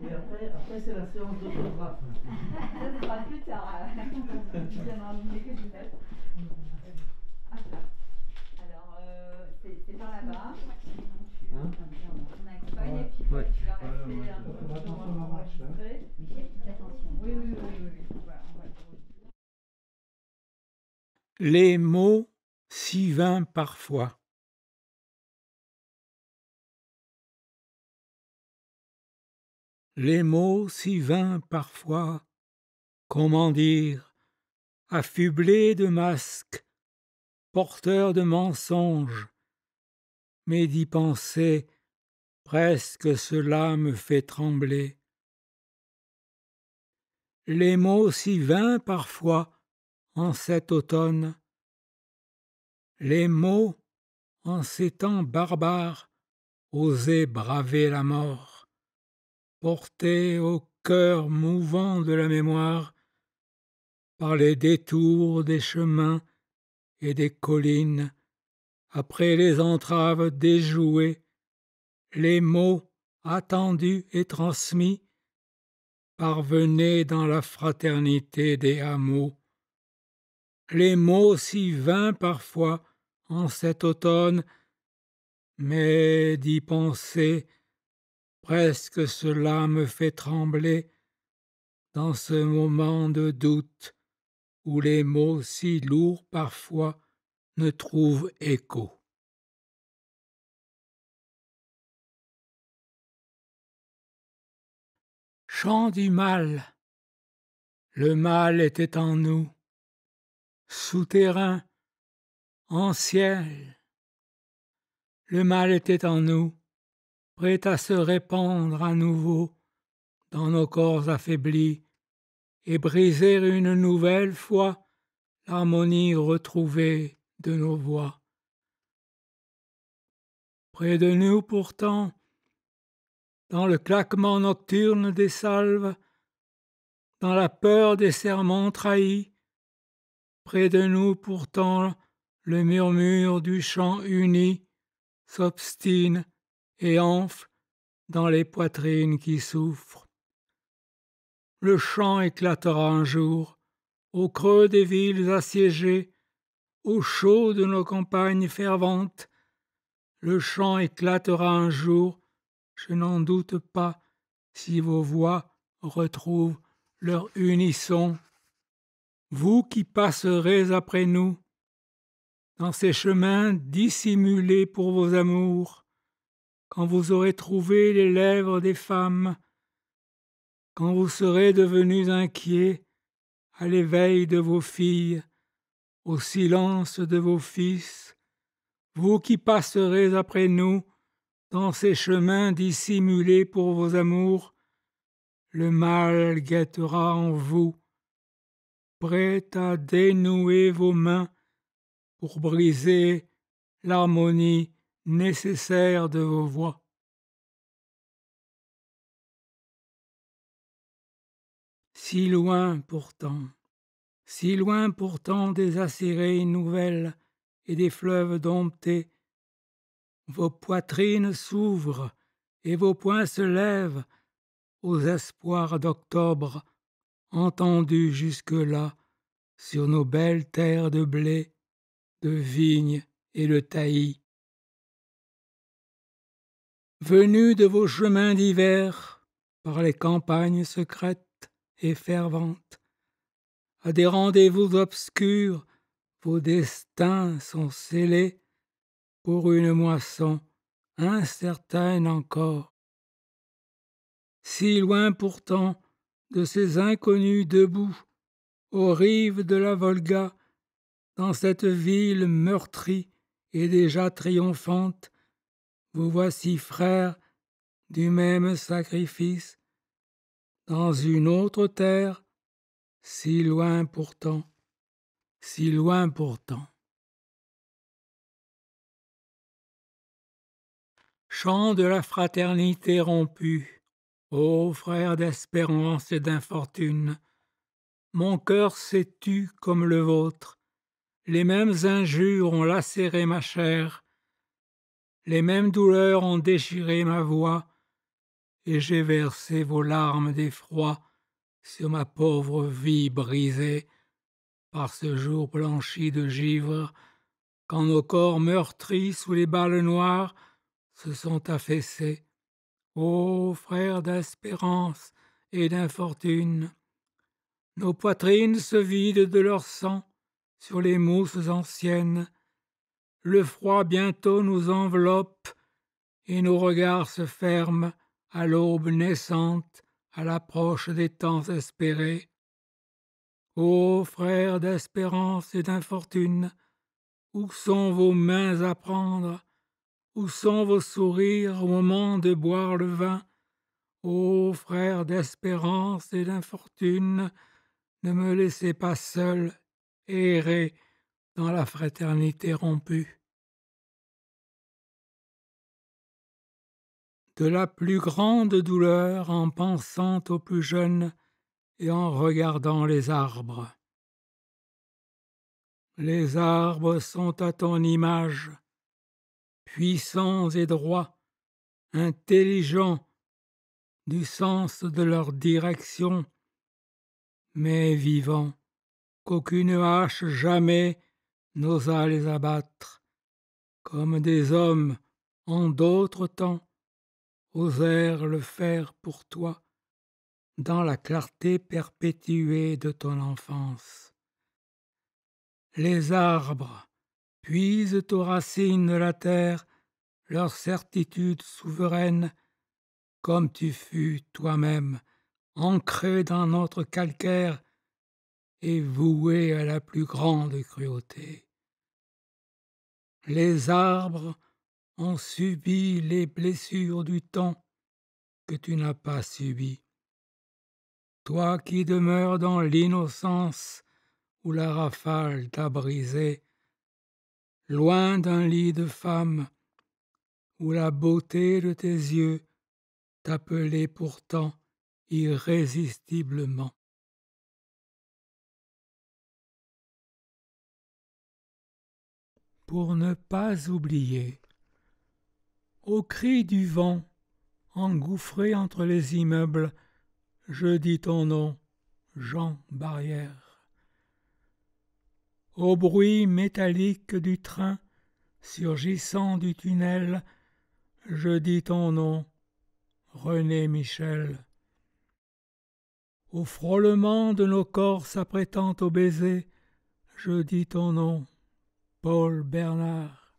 Et après c'est la séance d'autographe. Ça, ce sera plus tard. Tu viendras nous que du neuf. Alors, c'est par là-bas. Hein? On accompagne et puis Ouais. tu vas rester un peu. Attention à la marche là. Michel, fais attention. Oui. Voilà, on va Les mots si vains parfois. Les mots si vains parfois, comment dire, affublés de masques, porteurs de mensonges, mais d'y penser, presque cela me fait trembler. Les mots si vains parfois en cet automne, les mots en ces temps barbares osaient braver la mort, portés au cœur mouvant de la mémoire par les détours des chemins et des collines, après les entraves déjouées, les mots attendus et transmis parvenaient dans la fraternité des hameaux. Les mots si vains parfois en cet automne, mais d'y penser, presque cela me fait trembler dans ce moment de doute où les mots si lourds parfois ne trouvent écho. Chant du mal. Le mal était en nous, souterrain, en ciel. Le mal était en nous, prêt à se répandre à nouveau dans nos corps affaiblis et briser une nouvelle fois l'harmonie retrouvée de nos voix. Près de nous pourtant, dans le claquement nocturne des salves, dans la peur des serments trahis, près de nous pourtant le murmure du chant uni s'obstine et enfle dans les poitrines qui souffrent. Le chant éclatera un jour, au creux des villes assiégées, au chaud de nos campagnes ferventes. Le chant éclatera un jour, je n'en doute pas, si vos voix retrouvent leur unisson. Vous qui passerez après nous, dans ces chemins dissimulés pour vos amours, quand vous aurez trouvé les lèvres des femmes, quand vous serez devenus inquiets à l'éveil de vos filles, au silence de vos fils, vous qui passerez après nous dans ces chemins dissimulés pour vos amours, le mal guettera en vous, prêt à dénouer vos mains pour briser l'harmonie nécessaire de vos voix. Si loin pourtant des acérées nouvelles et des fleuves domptés, vos poitrines s'ouvrent et vos poings se lèvent aux espoirs d'octobre, entendus jusque-là sur nos belles terres de blé, de vignes et de taillis. Venus de vos chemins d'hiver par les campagnes secrètes et ferventes, à des rendez-vous obscurs, vos destins sont scellés pour une moisson incertaine encore. Si loin pourtant de ces inconnus debout, aux rives de la Volga, dans cette ville meurtrie et déjà triomphante, vous voici frères du même sacrifice, dans une autre terre, si loin pourtant, si loin pourtant. Chant de la fraternité rompue, ô frères d'espérance et d'infortune, mon cœur s'est tu comme le vôtre, les mêmes injures ont lacéré ma chair, les mêmes douleurs ont déchiré ma voix, et j'ai versé vos larmes d'effroi sur ma pauvre vie brisée par ce jour blanchi de givre, quand nos corps meurtris sous les balles noires se sont affaissés. Ô frères d'espérance et d'infortune, nos poitrines se vident de leur sang sur les mousses anciennes, le froid bientôt nous enveloppe et nos regards se ferment à l'aube naissante, à l'approche des temps espérés. Ô frères d'espérance et d'infortune, où sont vos mains à prendre? Où sont vos sourires au moment de boire le vin? Ô frères d'espérance et d'infortune, ne me laissez pas seul errer dans la fraternité rompue. De la plus grande douleur en pensant aux plus jeunes et en regardant les arbres. Les arbres sont à ton image, puissants et droits, intelligents du sens de leur direction, mais vivants, qu'aucune hache jamais n'osa les abattre, comme des hommes en d'autres temps osèrent le faire pour toi, dans la clarté perpétuée de ton enfance. Les arbres puisent aux racines de la terre leur certitude souveraine, comme tu fus toi-même ancré dans notre calcaire et voué à la plus grande cruauté. Les arbres ont subi les blessures du temps que tu n'as pas subies. Toi qui demeures dans l'innocence où la rafale t'a brisé, loin d'un lit de femme, où la beauté de tes yeux t'appelait pourtant irrésistiblement. Pour ne pas oublier, au cri du vent, engouffré entre les immeubles, je dis ton nom, Jean Barrière. Au bruit métallique du train, surgissant du tunnel, je dis ton nom, René Michel. Au frôlement de nos corps s'apprêtant au baiser, je dis ton nom, Paul Bernard.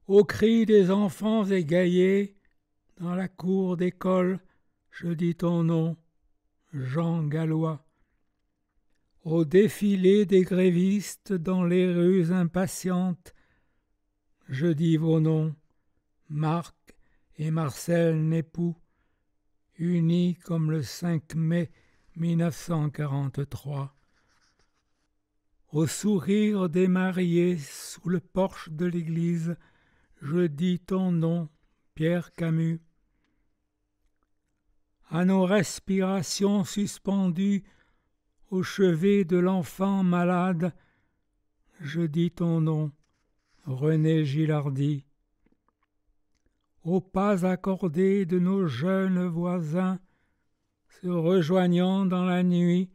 Au cri des enfants égaillés, dans la cour d'école, je dis ton nom, Jean Gallois. Au défilé des grévistes dans les rues impatientes, je dis vos noms, Marc et Marcel Népoux, unis comme le 5 mai 1943. Au sourire des mariés sous le porche de l'église, je dis ton nom, Pierre Camus. À nos respirations suspendues au chevet de l'enfant malade, je dis ton nom, René Gilardi. Aux pas accordés de nos jeunes voisins, se rejoignant dans la nuit,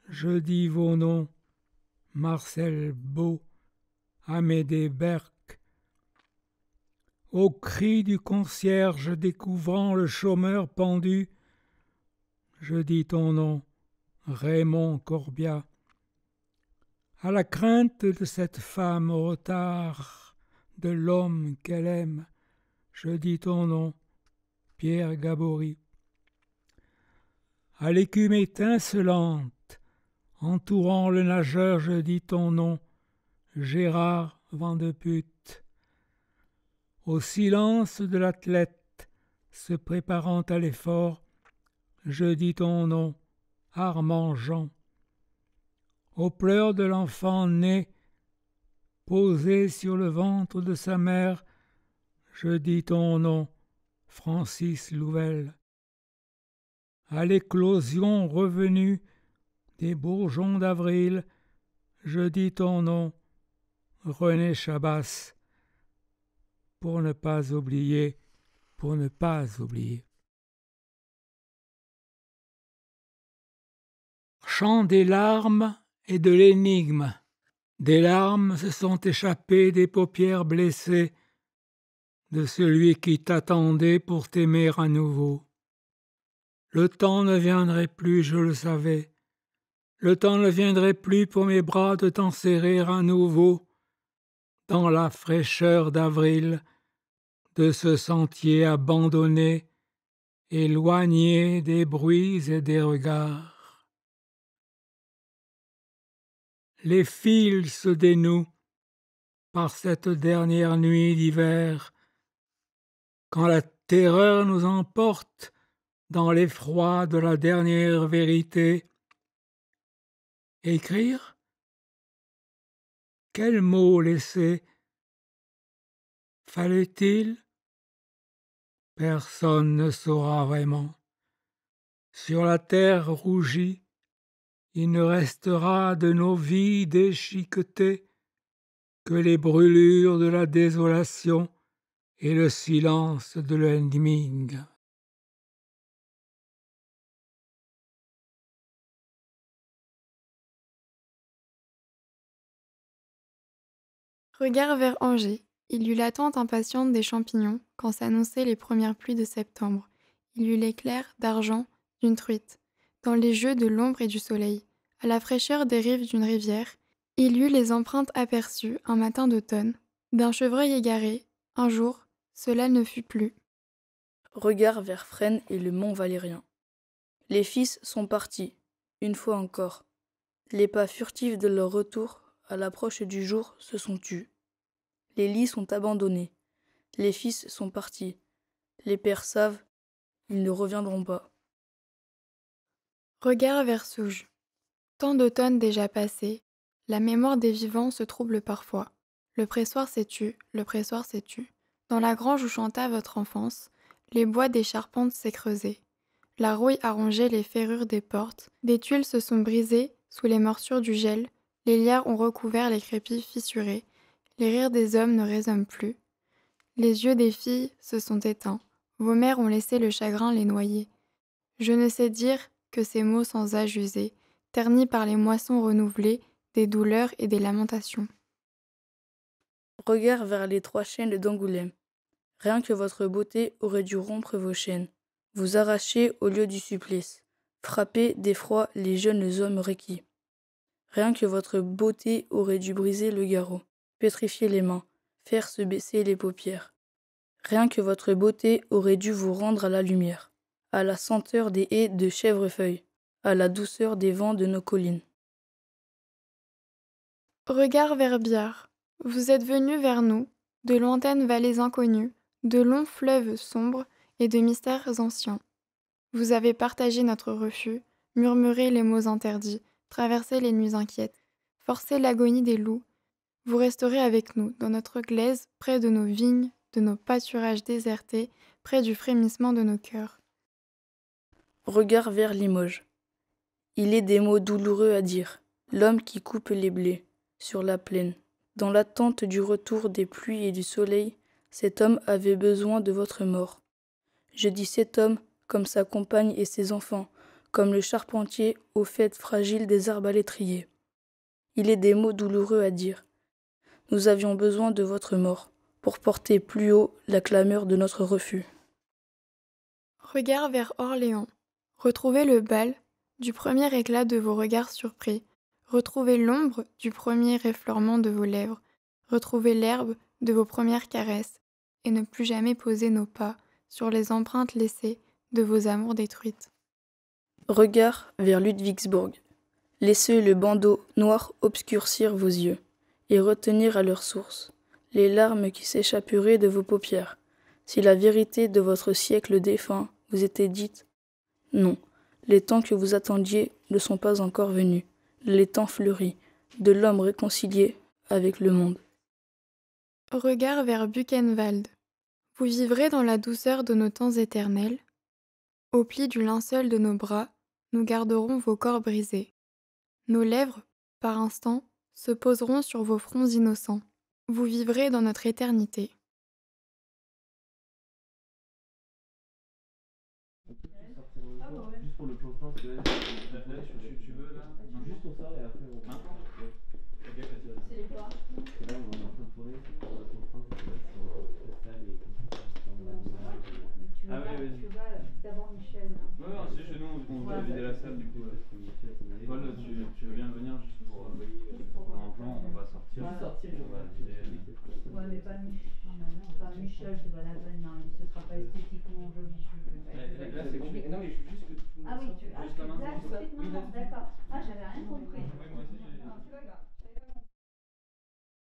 je dis vos noms, Marcel Beau, Amédée Berck. Au cri du concierge découvrant le chômeur pendu, je dis ton nom, Raymond Corbia. À la crainte de cette femme au retard, de l'homme qu'elle aime, je dis ton nom, Pierre Gabory. À l'écume étincelante, entourant le nageur, je dis ton nom, Gérard Vandeput. Au silence de l'athlète, se préparant à l'effort, je dis ton nom, Armand Jean. Aux pleurs de l'enfant né, posé sur le ventre de sa mère, je dis ton nom, Francis Louvel. À l'éclosion revenue des bourgeons d'avril, je dis ton nom, René Chabas, pour ne pas oublier pour ne pas oublier. Chant des larmes et de l'énigme. Des larmes se sont échappées des paupières blessées de celui qui t'attendait pour t'aimer à nouveau. Le temps ne viendrait plus, je le savais. Le temps ne viendrait plus pour mes bras de t'en serrer à nouveau dans la fraîcheur d'avril de ce sentier abandonné, éloigné des bruits et des regards. Les fils se dénouent par cette dernière nuit d'hiver, quand la terreur nous emporte dans l'effroi de la dernière vérité. Écrire? Quels mots laisser? Fallait-il? Personne ne saura vraiment. Sur la terre rougie, il ne restera de nos vies déchiquetées que les brûlures de la désolation et le silence de l'énigme. Regard vers Angers. Il eut l'attente impatiente des champignons quand s'annonçaient les premières pluies de septembre. Il eut l'éclair d'argent d'une truite, dans les jeux de l'ombre et du soleil. À la fraîcheur des rives d'une rivière, il eut les empreintes aperçues, un matin d'automne, d'un chevreuil égaré. Un jour, cela ne fut plus. Regard vers Fresnes et le mont Valérien. Les fils sont partis, une fois encore. Les pas furtifs de leur retour, à l'approche du jour, se sont tus. Les lits sont abandonnés. Les fils sont partis. Les pères savent, ils ne reviendront pas. Regard vers Souges. Tant d'automnes déjà passés, la mémoire des vivants se trouble parfois. Le pressoir s'est tu, le pressoir s'est tu. Dans la grange où chanta votre enfance, les bois des charpentes s'est creusé. La rouille a rongé les ferrures des portes, des tuiles se sont brisées sous les morsures du gel, les lierres ont recouvert les crépis fissurés, les rires des hommes ne résonnent plus. Les yeux des filles se sont éteints, vos mères ont laissé le chagrin les noyer. Je ne sais dire que ces mots sans âge usé, ternis par les moissons renouvelées, des douleurs et des lamentations. Regard vers les 3 chaînes d'Angoulême. Rien que votre beauté aurait dû rompre vos chaînes, vous arracher au lieu du supplice, frapper d'effroi les jeunes hommes requis. Rien que votre beauté aurait dû briser le garrot, pétrifier les mains, faire se baisser les paupières. Rien que votre beauté aurait dû vous rendre à la lumière, à la senteur des haies de chèvrefeuille, à la douceur des vents de nos collines. Regard vers Biard. Vous êtes venus vers nous, de lointaines vallées inconnues, de longs fleuves sombres et de mystères anciens. Vous avez partagé notre refus, murmuré les mots interdits, traversé les nuits inquiètes, forcé l'agonie des loups. Vous resterez avec nous, dans notre glaise, près de nos vignes, de nos pâturages désertés, près du frémissement de nos cœurs. Regard vers Limoges. Il est des mots douloureux à dire, l'homme qui coupe les blés, sur la plaine. Dans l'attente du retour des pluies et du soleil, cet homme avait besoin de votre mort. Je dis cet homme comme sa compagne et ses enfants, comme le charpentier aux fêtes fragiles des arbalétriers. Il est des mots douloureux à dire. Nous avions besoin de votre mort, pour porter plus haut la clameur de notre refus. Regard vers Orléans. Retrouvez le bal du premier éclat de vos regards surpris. Retrouvez l'ombre du premier effleurement de vos lèvres. Retrouvez l'herbe de vos premières caresses. Et ne plus jamais poser nos pas sur les empreintes laissées de vos amours détruites. Regard vers Ludwigsburg. Laissez le bandeau noir obscurcir vos yeux et retenir à leur source les larmes qui s'échapperaient de vos paupières. Si la vérité de votre siècle défunt vous était dite, non, les temps que vous attendiez ne sont pas encore venus, les temps fleuris, de l'homme réconcilié avec le monde. Regard vers Buchenwald. Vous vivrez dans la douceur de nos temps éternels. Au pli du linceul de nos bras, nous garderons vos corps brisés. Nos lèvres, par instants, se poseront sur vos fronts innocents. Vous vivrez dans notre éternité. pour le plan France, que là, tu veux là? Juste on sort et après on va. C'est les quoi? Là on est en train de tourner pour le plan France, c'est très sale et comme ça. Ah oui, vas-y. Tu vas d'abord Michel. Ouais, non, c'est chez nous, on va vider la salle du coup. Paul, tu veux bien venir juste pour un plan, on va sortir. On va sortir, on va vider. Ouais, mais pas Michel. Pas Michel, c'est pas la peine, non, ce sera pas esthétiquement joli. Là c'est compliqué. Non mais je veux juste que tout le monde. Ah oui, tu. Ah, là, tout de suite, non, d'accord. Ah, j'avais rien compris.